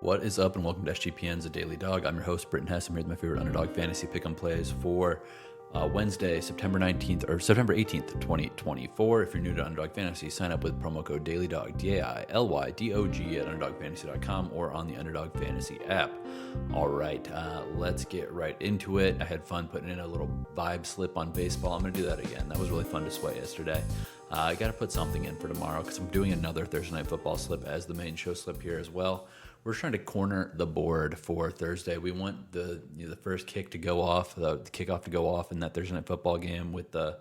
What is up, and welcome to SGPN's A Daily Dog. I'm your host, Brent. I'm here with my favorite Underdog fantasy pick'em plays for Wednesday, September 19th or September 18th, 2024. If you're new to Underdog Fantasy, sign up with promo code DailyDog, DAILYDOG at UnderdogFantasy.com or on the Underdog Fantasy app. All right, let's get right into it. I had fun putting in a little vibe slip on baseball. I'm going to do that again. That was really fun to sweat yesterday. I got to put something in for tomorrow because I'm doing another Thursday Night Football slip as the main show slip here as well. We're trying to corner the board for Thursday. We want the first kick to go off, the kickoff to go off in that Thursday Night Football game with the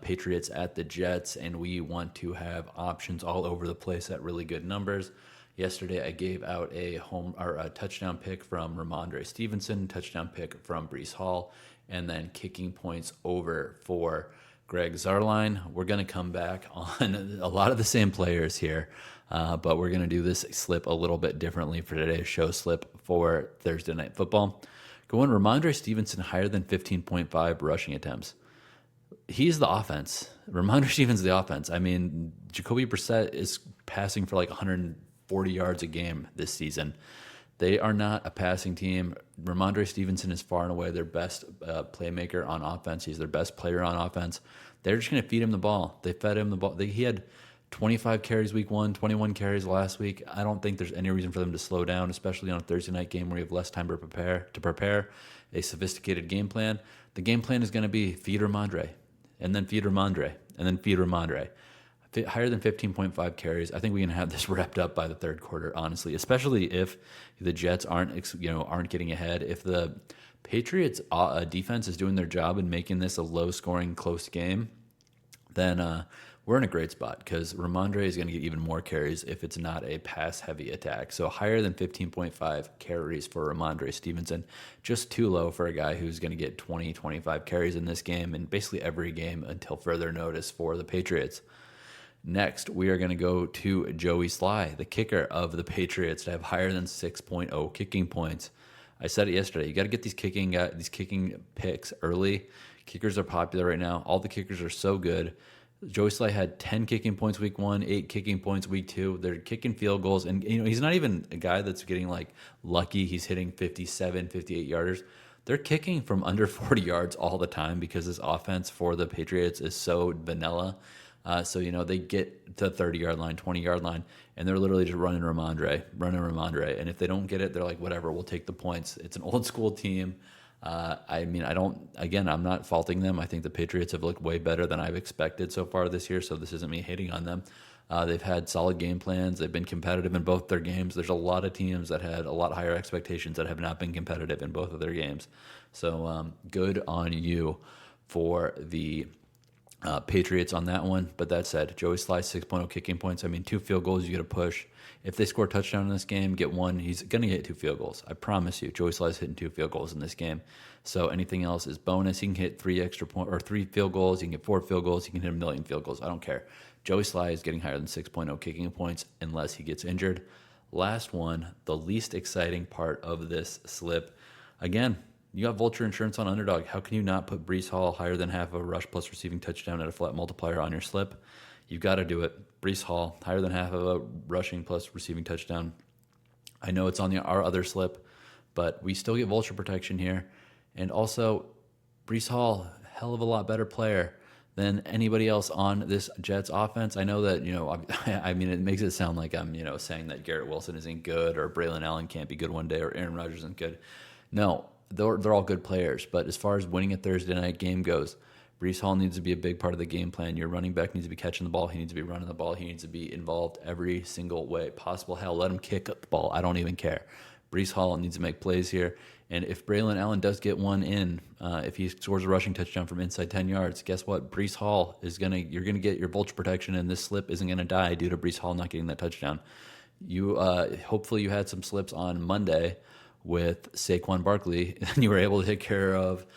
Patriots at the Jets, and we want to have options all over the place at really good numbers. Yesterday, I gave out a touchdown pick from Rhamondre Stevenson, touchdown pick from Breece Hall, and then kicking points over for Greg Zuerlein. We're going to come back on a lot of the same players here, but we're going to do this slip a little bit differently for today's show slip for Thursday Night Football. Going Rhamondre Stevenson higher than 15.5 rushing attempts. He's the offense. Rhamondre Stevenson's the offense. I mean, Jacoby Brissett is passing for like 140 yards a game this season. They are not a passing team. Rhamondre Stevenson is far and away their best playmaker on offense. He's their best player on offense. They're just going to feed him the ball. They fed him the ball. He had 25 carries week 1, 21 carries last week. I don't think there's any reason for them to slow down, especially on a Thursday night game where you have less time to prepare a sophisticated game plan. The game plan is going to be feed Rhamondre, and then feed Rhamondre, and then feed Rhamondre. Higher than 15.5 carries. I think we can have this wrapped up by the third quarter, honestly, especially if the Jets aren't getting ahead. If the Patriots defense is doing their job and making this a low-scoring, close game, then we're in a great spot because Rhamondre is going to get even more carries if it's not a pass-heavy attack. So higher than 15.5 carries for Rhamondre Stevenson, just too low for a guy who's going to get 20, 25 carries in this game and basically every game until further notice for the Patriots. Next, we are going to go to Joey Slye, the kicker of the Patriots, to have higher than 6.0 kicking points. I said it yesterday. You got to get these kicking picks early. Kickers are popular right now. All the kickers are so good. Joey Slye had 10 kicking points week 1, 8 kicking points week 2. They're kicking field goals, and he's not even a guy that's getting like lucky. He's hitting 57, 58 yarders. They're kicking from under 40 yards all the time because this offense for the Patriots is so vanilla. So they get to the 30-yard line, 20-yard line, and they're literally just running Rhamondre. And if they don't get it, they're like, whatever, we'll take the points. It's an old school team. I'm not faulting them. I think the Patriots have looked way better than I've expected so far this year, so this isn't me hating on them. They've had solid game plans. They've been competitive in both their games. There's a lot of teams that had a lot higher expectations that have not been competitive in both of their games. So good on you for the Patriots on that one. But that said, Joey Slye 6.0 kicking points. I mean, 2 field goals you got to push. If they score a touchdown in this game, get one, he's going to get 2 field goals. I promise you, Joey Slye's hitting 2 field goals in this game. So anything else is bonus. He can hit 3 field goals. He can get 4 field goals. He can hit 1 million field goals. I don't care. Joey Slye is getting higher than 6.0 kicking points unless he gets injured. Last one, the least exciting part of this slip. Again, you got vulture insurance on Underdog. How can you not put Breece Hall higher than half of a rush plus receiving touchdown at a flat multiplier on your slip? You've got to do it. Breece Hall, higher than half of a rushing plus receiving touchdown. I know it's on our other slip, but we still get vulture protection here. And also, Breece Hall, hell of a lot better player than anybody else on this Jets offense. I know that, it makes it sound like I'm, saying that Garrett Wilson isn't good or Braylon Allen can't be good one day or Aaron Rodgers isn't good. No. They're all good players, but as far as winning a Thursday night game goes, Breece Hall needs to be a big part of the game plan. Your running back needs to be catching the ball. He needs to be running the ball. He needs to be involved every single way possible. Hell, let him kick the ball. I don't even care. Breece Hall needs to make plays here. And if Braylon Allen does get one in, if he scores a rushing touchdown from inside 10 yards, guess what? Breece Hall you're going to get your vulture protection, and this slip isn't going to die due to Breece Hall not getting that touchdown. Hopefully you had some slips on Monday with Saquon Barkley, and you were able to take care of,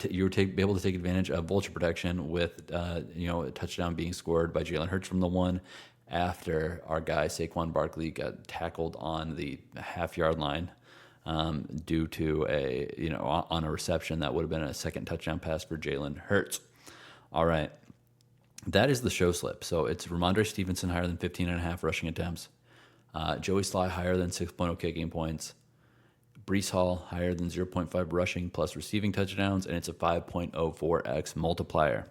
you were able to take advantage of vulture protection with, a touchdown being scored by Jalen Hurts from the one after our guy Saquon Barkley got tackled on the half-yard line due to on a reception that would have been a second touchdown pass for Jalen Hurts. All right, that is the show slip. So it's Rhamondre Stevenson higher than 15.5 rushing attempts. Joey Slye higher than 6.0 kicking points. Breece Hall higher than 0.5 rushing plus receiving touchdowns, and it's a 5.04x multiplier.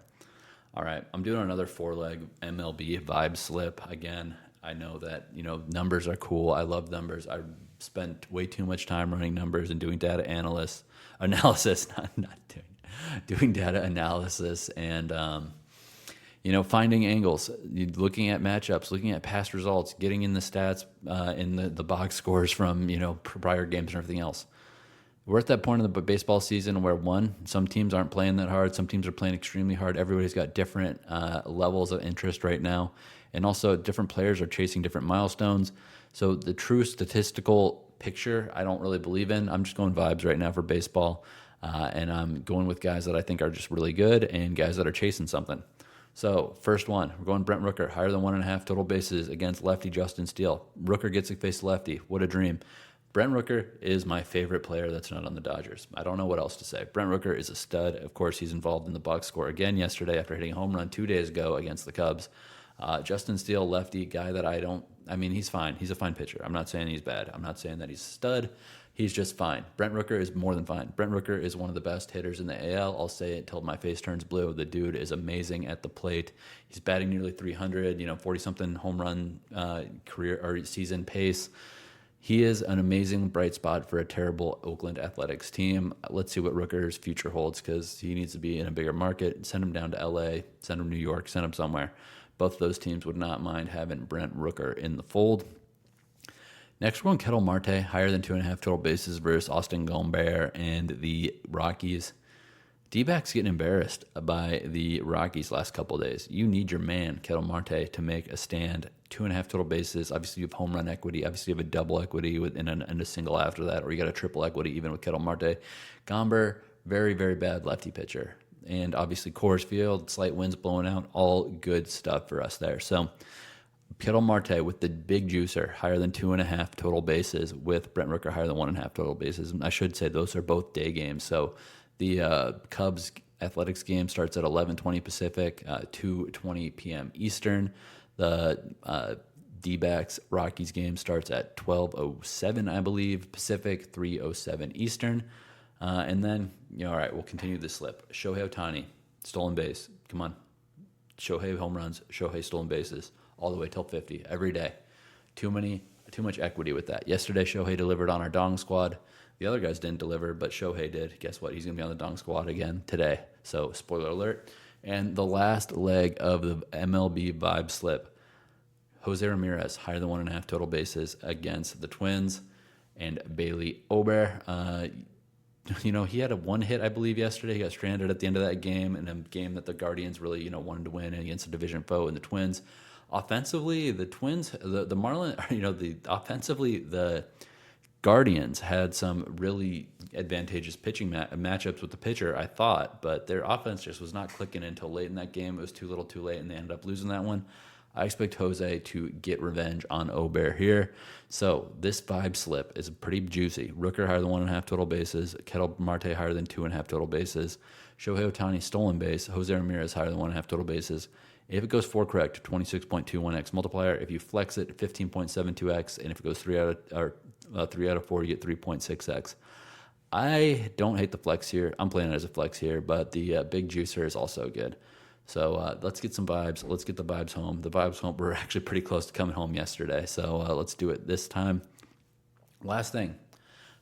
All right, I'm doing another 4-leg MLB vibe slip. Again, I know that, numbers are cool. I love numbers. I spent way too much time running numbers and doing data analysis, doing data analysis and, finding angles, looking at matchups, looking at past results, getting in the stats, in the box scores from, prior games and everything else. We're at that point in the baseball season where, some teams aren't playing that hard. Some teams are playing extremely hard. Everybody's got different levels of interest right now. And also different players are chasing different milestones. So the true statistical picture, I don't really believe in. I'm just going vibes right now for baseball. And I'm going with guys that I think are just really good and guys that are chasing something. So first one, we're going Brent Rooker, higher than 1.5 total bases against lefty Justin Steele. Rooker gets to face lefty. What a dream. Brent Rooker is my favorite player that's not on the Dodgers. I don't know what else to say. Brent Rooker is a stud. Of course, he's involved in the box score again yesterday after hitting a home run 2 days ago against the Cubs. Justin Steele, lefty, guy that he's fine. He's a fine pitcher. I'm not saying he's bad. I'm not saying that he's a stud. He's just fine. Brent Rooker is more than fine. Brent Rooker is one of the best hitters in the AL. I'll say it till my face turns blue. The dude is amazing at the plate. He's batting nearly 300, 40-something home run career or season pace. He is an amazing bright spot for a terrible Oakland Athletics team. Let's see what Rooker's future holds because he needs to be in a bigger market. Send him down to LA, send him to New York, send him somewhere. Both of those teams would not mind having Brent Rooker in the fold. Next, we're going Ketel Marte, higher than 2.5 total bases versus Austin Gomber and the Rockies. D-backs getting embarrassed by the Rockies last couple of days. You need your man, Ketel Marte, to make a stand. 2.5 total bases. Obviously, you have home run equity. Obviously, you have a double equity and a single after that, or you got a triple equity even with Ketel Marte. Gomber, very, very bad lefty pitcher. And obviously, Coors Field, slight winds blowing out, all good stuff for us there. So, Ketel Marte with the big juicer, higher than 2.5 total bases, with Brent Rooker higher than 1.5 total bases. And I should say those are both day games. So the Cubs Athletics game starts at 11:20 Pacific, 2:20 p.m. Eastern. The D-backs Rockies game starts at 12:07, I believe, Pacific, 3:07 Eastern. And then, all right, we'll continue this slip. Shohei Ohtani, stolen base. Come on. Shohei home runs, Shohei stolen bases. All the way till 50 every day. Too much equity with that. Yesterday, Shohei delivered on our Dong squad. The other guys didn't deliver, but Shohei did. Guess what? He's going to be on the Dong squad again today. So, spoiler alert. And the last leg of the MLB vibe slip, Jose Ramirez, higher than 1.5 total bases against the Twins. And Bailey Ober, he had a one hit, I believe, yesterday. He got stranded at the end of that game in a game that the Guardians really, wanted to win against a division foe in the Twins. Offensively, the Twins, the Marlins, offensively, the Guardians had some really advantageous pitching matchups with the pitcher, I thought, but their offense just was not clicking until late in that game. It was too little too late, and they ended up losing that one. I expect Jose to get revenge on Ober here. So this vibe slip is pretty juicy. Rooker higher than 1.5 total bases. Ketel Marte higher than 2.5 total bases. Shohei Ohtani stolen base. Jose Ramirez higher than 1.5 total bases. If it goes 4 correct, 26.21x multiplier. If you flex it, 15.72x. And if it goes 3 out of 4, you get 3.6x. I don't hate the flex here. I'm playing it as a flex here, but the big juicer is also good. So let's get some vibes. Let's get the vibes home. The vibes home were actually pretty close to coming home yesterday. So let's do it this time. Last thing,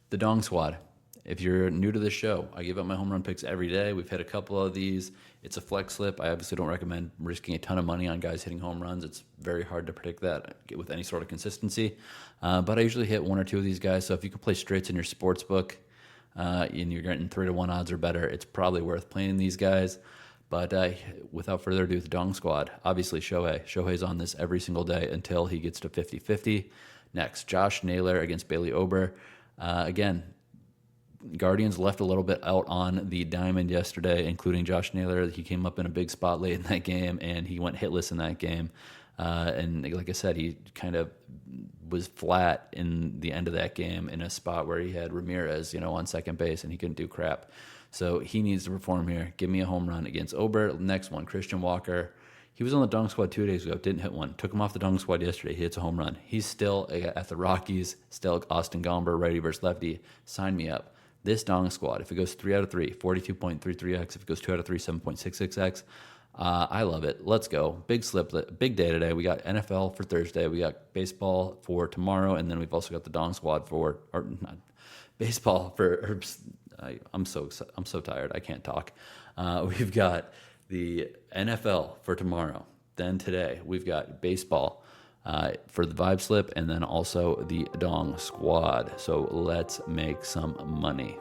the Dong Squad. If you're new to this show, I give up my home run picks every day. We've hit a couple of these. It's a flex slip. I obviously don't recommend risking a ton of money on guys hitting home runs. It's very hard to predict that with any sort of consistency. But I usually hit 1 or 2 of these guys. So if you can play straights in your sports book and you're getting 3-1 odds or better, it's probably worth playing these guys. But without further ado, the Dong Squad. Obviously, Shohei. Shohei's on this every single day until he gets to 50-50. Next, Josh Naylor against Bailey Ober. Again, Guardians left a little bit out on the diamond yesterday, including Josh Naylor. He came up in a big spot late in that game, and he went hitless in that game. And like I said, he kind of was flat in the end of that game in a spot where he had Ramirez, on second base, and he couldn't do crap. So he needs to perform here. Give me a home run against Ober. Next one, Christian Walker. He was on the Dong Squad 2 days ago. Didn't hit one. Took him off the Dong Squad yesterday. He hits a home run. He's still at the Rockies. Still Austin Gomber, righty versus lefty. Sign me up. This Dong Squad, if it goes 3 out of 3, 42.33x. If it goes 2 out of 3, 7.66x. I love it. Let's go. Big day today. We got NFL for Thursday. We got baseball for tomorrow. And then we've also got the Dong Squad baseball for... I'm so tired. I can't talk. We've got the NFL for tomorrow. Then today we've got baseball for the Vibe Slip, and then also the Dong Squad. So let's make some money.